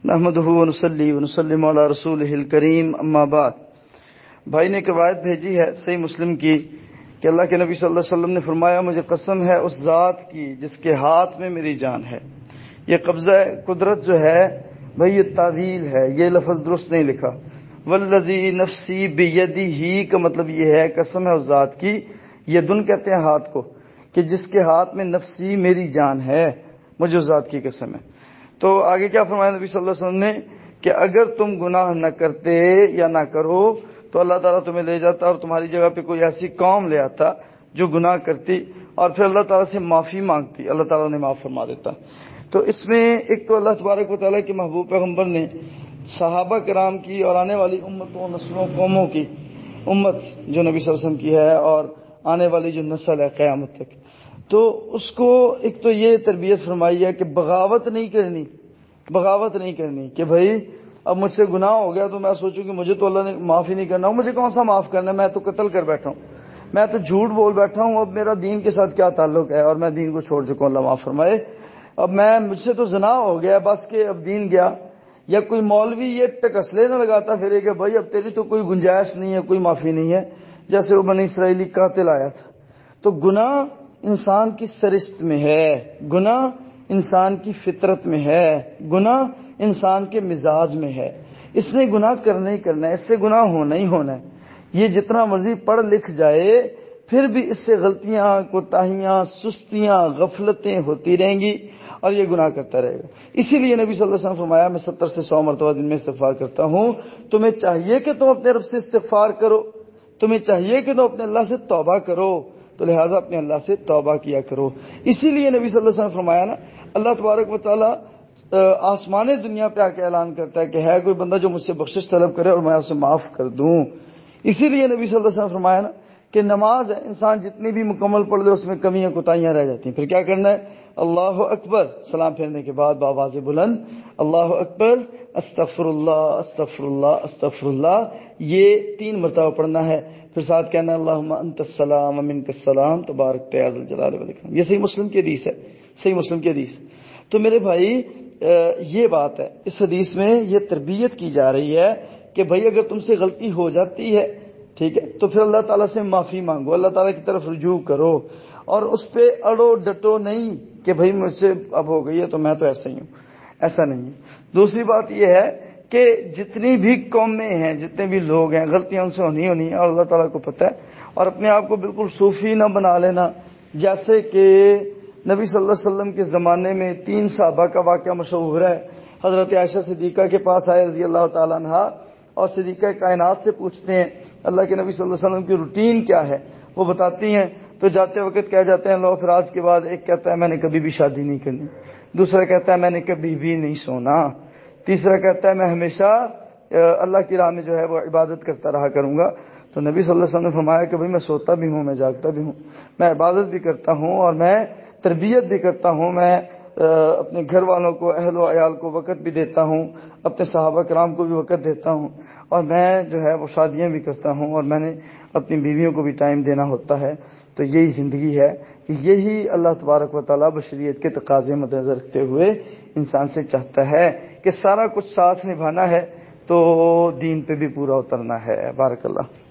نحمدہ ونصلی ونسلم علی رسولہ الکریم، اما بعد۔ بھائی نے ایک روایت بھیجی ہے صحیح مسلم کی کہ اللہ کے نبی صلی اللہ علیہ وسلم نے فرمایا، مجھے قسم ہے اس ذات کی جس کے ہاتھ میں میری جان ہے۔ یہ قبضہ قدرت جو ہے بھائی، یہ تعویل ہے، یہ لفظ درست نہیں لکھا۔ والذی نفسی بیدہ کا مطلب یہ ہے قسم ہے اس ذات کی، یدن کہتے ہیں ہاتھ کو، کہ جس کے ہاتھ میں نفسی میری جان ہے، مجھے اس ذات کی قسم ہے۔ تو آگے کیا فرمایا نبی صلی اللہ علیہ وسلم نے کہ اگر تم گناہ نہ کرتے یا نہ کرو تو اللہ تعالیٰ تمہیں لے جاتا اور تمہاری جگہ پہ کوئی ایسی قوم لے آتا جو گناہ کرتی، اور پھر اللہ تعالیٰ سے معافی مانگتی، اللہ تعالیٰ نے معاف فرما دیتا۔ تو اس میں ایک تو اللہ تبارک و تعالیٰ کے محبوب پیغمبر نے صحابہ کرام کی اور آنے والی امتوں، نسلوں، قوموں کی امت جو نبی صلی اللہ علیہ وسلم کی ہے اور آنے والی جو نسل ہے قیامت تک، تو اس کو ایک تو یہ تربیت فرمائی ہے کہ بغاوت نہیں کرنی کہ بھائی اب مجھ سے گناہ ہو گیا تو میں سوچوں کہ مجھے تو اللہ نے معاف ہی نہیں کرنا، مجھے کون سا معاف کرنا ہے، میں تو قتل کر بیٹھا ہوں، میں تو جھوٹ بول بیٹھا ہوں، اب میرا دین کے ساتھ کیا تعلق ہے اور میں دین کو چھوڑ چکا ہوں، اللہ معاف فرمائے، اب مجھ سے تو زنا ہو گیا بس کہ اب دین گیا۔ یا کوئی مولوی یہ ٹکسلے نہ لگاتا پھرے کہ بھائی اب تیری تو کوئی گنجائش نہیں ہے، کوئی معافی نہیں ہے، جیسے وہ بنی اسرائیلی قاتل آیا تھا۔ تو گناہ انسان کی سرشت میں ہے، گناہ انسان کی فطرت میں ہے، گناہ انسان کے مزاج میں ہے، اس نے گناہ کرنا ہی کرنا ہے، اس سے گناہ ہونا ہی ہونا ہے۔ یہ جتنا مرضی پڑھ لکھ جائے پھر بھی اس سے غلطیاں، کوتاہیاں، سستیاں، غفلتیں ہوتی رہیں گی اور یہ گناہ کرتا رہے گا۔ اسی لیے نبی صلی اللہ علیہ وسلم فرمایا، میں 70 سے 100 مرتبہ دن میں استغفار کرتا ہوں۔ تمہیں چاہیے کہ تم اپنے رب سے استغفار کرو، تمہیں چاہیے کہ تم اپنے اللہ سے توبہ کرو، تو لہٰذا اپنے اللہ سے توبہ کیا کرو۔ اسی لیے نبی صلی اللہ علیہ وسلم فرمایا نا، اللہ تبارک و تعالیٰ آسمان دنیا پہ آ کے اعلان کرتا ہے کہ ہے کوئی بندہ جو مجھ سے بخشش طلب کرے اور میں اسے معاف کر دوں۔ اسی لیے نبی صلی اللہ علیہ وسلم فرمایا نا کہ نماز ہے، انسان جتنی بھی مکمل پڑھ لے اس میں کمیاں کوتاہیاں رہ جاتی ہیں، پھر کیا کرنا ہے؟ اللہ اکبر، سلام پھیرنے کے بعد بآواز بلند اللہ اکبر، استغفر اللہ استغفر اللہ استغفر اللہ، یہ 3 مرتبہ پڑھنا ہے، پھر ساتھ کہنا اللہم انت السلام ومنک السلام تبارک یا ذا الجلال والاکرام۔ یہ صحیح مسلم کی حدیث ہے، صحیح مسلم کی حدیث۔ تو میرے بھائی یہ بات ہے، اس حدیث میں یہ تربیت کی جا رہی ہے کہ بھائی اگر تم سے غلطی ہو جاتی ہے، ٹھیک ہے، تو پھر اللہ تعالیٰ سے معافی مانگو، اللہ تعالیٰ کی طرف رجوع کرو، اور اس پہ اڑو ڈٹو نہیں کہ بھائی مجھ سے اب ہو گئی ہے تو میں تو ایسا ہی ہوں، ایسا نہیں ہے۔ دوسری بات یہ ہے کہ جتنی بھی قومیں ہیں، جتنے بھی لوگ ہیں، غلطیاں ان سے ہونی ہیں اور اللہ تعالیٰ کو پتہ ہے، اور اپنے آپ کو بالکل صوفی نہ بنا لینا۔ جیسے کہ نبی صلی اللہ علیہ وسلم کے زمانے میں 3 صحابہ کا واقعہ مشہور ہے، حضرت عائشہ صدیقہ کے پاس آئے رضی اللہ تعالیٰ عنہا، اور صدیقہ کائنات سے پوچھتے ہیں اللہ کے نبی صلی اللہ علیہ وسلم کی روٹین کیا ہے، وہ بتاتی ہیں، تو جاتے وقت کہہ جاتے ہیں لو، پھر آج کے بعد ایک کہتا ہے میں نے کبھی بھی شادی نہیں کرنی، دوسرا کہتا ہے میں نے کبھی بھی نہیں سونا، تیسرا کہتا ہے میں ہمیشہ اللہ کی راہ میں جو ہے وہ عبادت کرتا رہا کروں گا۔ تو نبی صلی اللہ علیہ وسلم نے فرمایا کہ بھئی میں سوتا بھی ہوں، میں جاگتا بھی ہوں، میں عبادت بھی کرتا ہوں اور میں تربیت بھی کرتا ہوں، میں اپنے گھر والوں کو، اہل و عیال کو وقت بھی دیتا ہوں، اپنے صحابہ کرام کو بھی وقت دیتا ہوں، اور میں جو ہے وہ شادیاں بھی کرتا ہوں، اور میں نے اپنی بیویوں کو بھی ٹائم دینا ہوتا ہے۔ تو یہی زندگی ہے، یہی اللہ تبارک و تعالیٰ بشریت کے تقاضے مد نظر رکھتے ہوئے انسان سے چاہتا ہے کہ سارا کچھ ساتھ نبھانا ہے تو دین پہ بھی پورا اترنا ہے۔ بارک اللہ۔